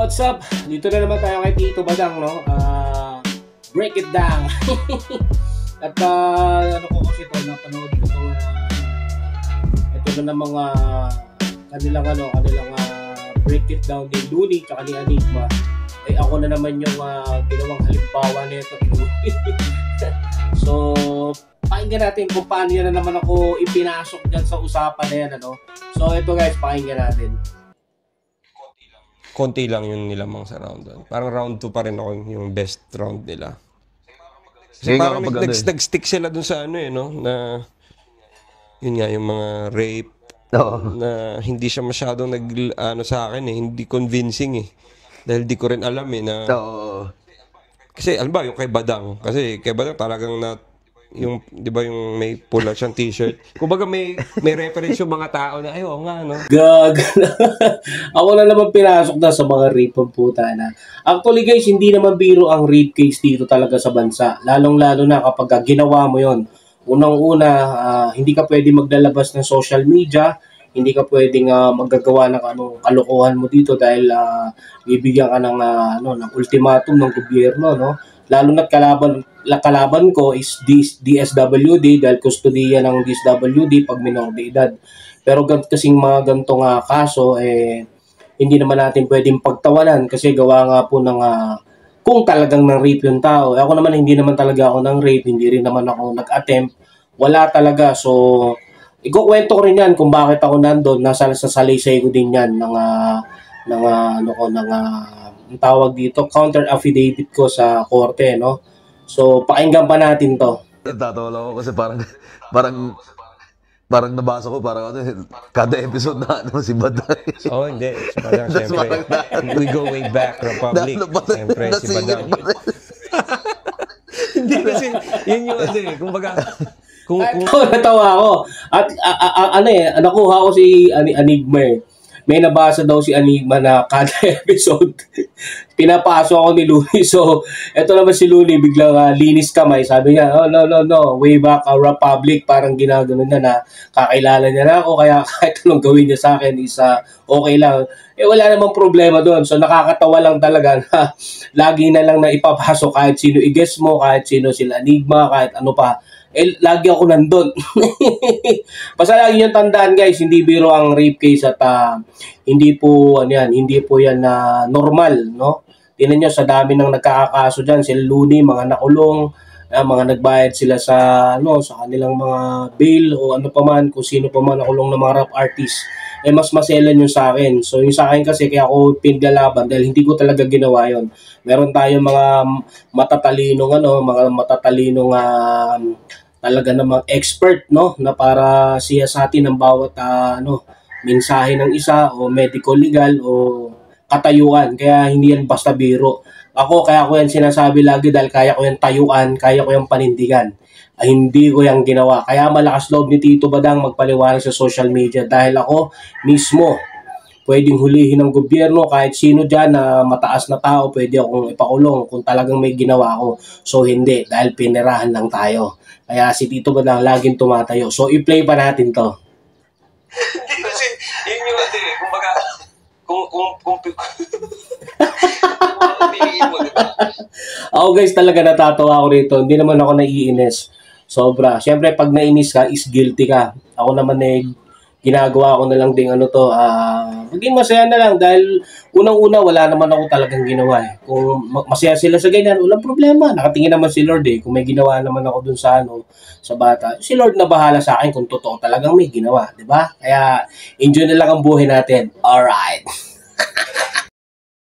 What's up? Dito na naman tayo kay Tito Badang, no? Break it down. At ano ko kasi ito, napanood ko ito, ito na ng mga kanilang break it down ni Looney tsaka ni Enigma. Eh ako na naman yung ginawang halimbawa nito. So, pakinggan natin kung paano yan na naman ako ipinasok dyan sa usapan na yan, ano? So, ito guys, pakinggan natin. Konti lang yung nilamang sa round 1. Parang round 2 pa rin ako yung best round nila. Kasi parang nag-stick sila dun sa ano no? Na, yun nga, yung mga rape. Na hindi siya masyadong sa akin hindi convincing Dahil di ko rin alam na... Kasi, alam ba, yung kay Badang. Kasi kay Badang talagang yung, di ba yung may pula siyang t-shirt. Kumbaga may reference yung mga tao na, ay, nga, no? Gag. Ako na naman pinasok na sa mga rape ang puta na. Actually guys, hindi naman biro ang rape case dito talaga sa bansa. Lalong-lalo na kapag ginawa mo yon. Unang-una, hindi ka pwede maglalabas ng social media. Hindi ka pwedeng maggagawa ng kalokohan mo dito dahil bibigyan ka ng ultimatum ng gobyerno, no? Lalo na't kalaban ko is DSWD dahil kustodiya ng DSWD pag minor de edad. Pero kasing mga gantong kaso hindi naman natin pwedeng pagtawanan kasi gawa nga po ng kung talagang ng rape yung tao. Ako naman hindi naman talaga ako ng rape, hindi rin naman ako nag-attempt. Wala talaga. So ikukwento ko rin yan kung bakit ako nandun. Nasa salaysay ko din yan ng ang tawag dito, counter affidavit ko sa korte, no? So, pakinggan pa natin to. Tatawa lang ako kasi parang nabasa ko, kada episode na si Badang. Hindi. Si Badang, siyempre. We go way back, Republic. Siyempre, si Badang. Hindi kasi, yun yung kumbaga, natawa ako. At nakuha ko si Enigma May nabasa daw si Enigma na kada episode pinapasok ako ni Looney. So, eto naman si Looney biglang linis kamay. Sabi niya, oh, no, way back Republic. Parang ginagano niya na kakilala niya na ako. Kaya kahit anong gawin niya sa akin is okay lang. Wala namang problema doon. So, nakakatawa lang talaga na lagi na lang na ipapasok kahit sino i-guess mo, kahit sino sila Enigma, kahit ano pa. Lagi ako nandun. Basta lagi nyo tandaan guys, hindi biro ang rape case at hindi po yan na normal, no? Tingnan nyo sa dami ng nagkakakaso dyan, sila Looney, mga nakulong, mga nagbayad sila sa kanilang mga bail o ano pa man, kung sino pa man nakulong ng mga rap artist. Mas maselan yung sa akin. So yung sa akin kasi kaya ako pinaglalaban dahil hindi ko talaga ginawa yon. Meron tayong mga matatalinong talaga namang expert, no, na para siyasatin ang bawat mensahe ng isa o medical legal o katayuan. Kaya hindi yan basta biro. Kaya ko yan sinasabi lagi dahil kaya ko yan tayuan, kaya ko yan panindigan. Hindi ko yan ginawa. Kaya malakas loob ni Tito Badang magpaliwanag sa social media dahil ako mismo pwedeng hulihin ng gobyerno kahit sino dyan na mataas na tao, pwede akong ipakulong kung talagang may ginawa ako. So hindi, dahil pinirahan lang tayo. Kaya si Tito Badang laging tumatayo. So i-play pa natin to. Hindi kasi, yun yung kumbaga, kung piliin mo, diba? Ako guys, talaga natatawa ako rito. Hindi naman ako naiinis. Sobra. Siyempre, pag nainis ka, is guilty ka. Ako naman ginagawa ko na lang ding maging masaya na lang dahil unang-una wala naman ako talagang ginawa Kung masaya sila sa ganyan, walang problema. Nakatingin naman si Lord Kung may ginawa naman ako dun sa sa bata, si Lord na bahala sa akin kung totoo talagang may ginawa, di ba? Kaya enjoy na lang ang buhay natin. Alright.